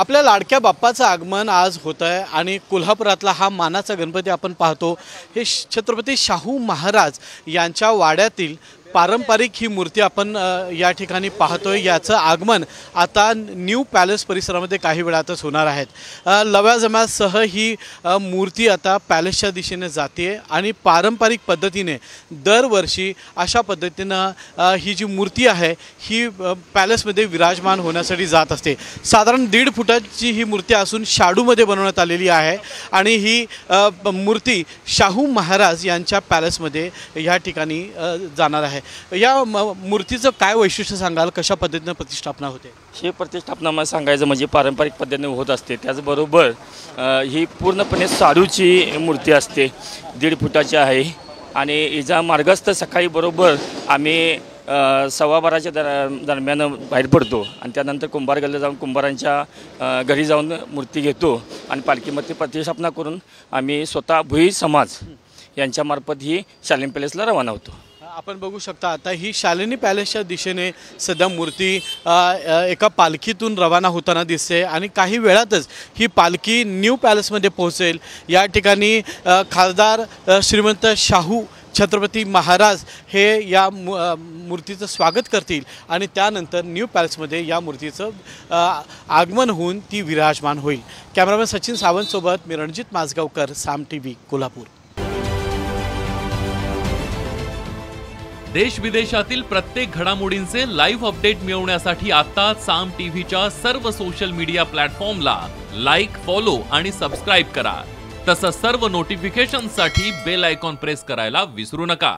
आपल्या लाडक्या बाप्पाचं आगमन आज होत आहे आणि कोल्हापुरातला हा मानाचा गणपती आपण पाहतो। हे छत्रपती शाहू महाराज यांच्या वाड्यातील पारंपरिक ही मूर्ती आपण या ठिकाणी पाहतोय। याचं आगमन आता न्यू पॅलेस परिसरामध्ये काही वेळातच होणार आहेत। लवाजमासह ही मूर्ती आता पॅलेसच्या दिशेने जाते आणि पारंपरिक पद्धतीने दरवर्षी अशा पद्धतीनं ही जी मूर्ती आहे ही पॅलेसमध्ये विराजमान होण्यासाठी जात असते। साधारण 1.5 फुटाची ही मूर्ती असून शाडूमध्ये बनवण्यात आलेली आहे आणि ही मूर्ती शाहू महाराज यांच्या पॅलेसमध्ये या ठिकाणी जाणार आहे। या मूर्तीचं काय वैशिष्ट्य सांगाल, कशा पद्धतीने प्रतिष्ठापना होते? ही प्रतिष्ठापना मला सांगायचं म्हणजे पारंपरिक पद्धतीने होत असते। त्याचबरोबर ही पूर्णपणे शाडूची मूर्ती असते, 1.5 फुटाची आहे आणि हिचा मार्गस्थ सकाळी बरोबर आम्ही 12:15च्या दरम्यान बाहेर पडतो आणि त्यानंतर कुंभार गल्लीला जाऊन कुंभारांच्या घरी जाऊन मूर्ती घेतो आणि पालखीमध्ये प्रतिष्ठापना करून आम्ही स्वतः भुई समाज यांच्यामार्फत ही शालिनी पॅलेसला रवाना होतो। आपण बघू शकता आता ही शालिनी पॅलेसच्या दिशेने सध्या मूर्ती एका पालखीतून रवाना होताना दिसते आणि काही वेळातच ही पालखी न्यू पॅलेसमध्ये पोहोचेल। या ठिकाणी खासदार श्रीमंत शाहू छत्रपती महाराज हे या मूर्तीचं स्वागत करतील आणि त्यानंतर न्यू पॅलेसमध्ये या मूर्तीचं आगमन होऊन ती विराजमान होईल। कॅमेरामॅन सचिन सावंतसोबत मी रणजित माजगावकर, साम टीव्ही, कोल्हापूर। देश विदेशातील प्रत्येक घडामोडींचे लाईव्ह अपडेट मिळवण्यासाठी आता साम टीव्हीच्या सर्व सोशल मीडिया प्लॅटफॉर्मला लाईक, फॉलो आणि सबस्क्राइब करा। तसंच सर्व नोटिफिकेशनसाठी बेल आयकॉन प्रेस करायला विसरू नका।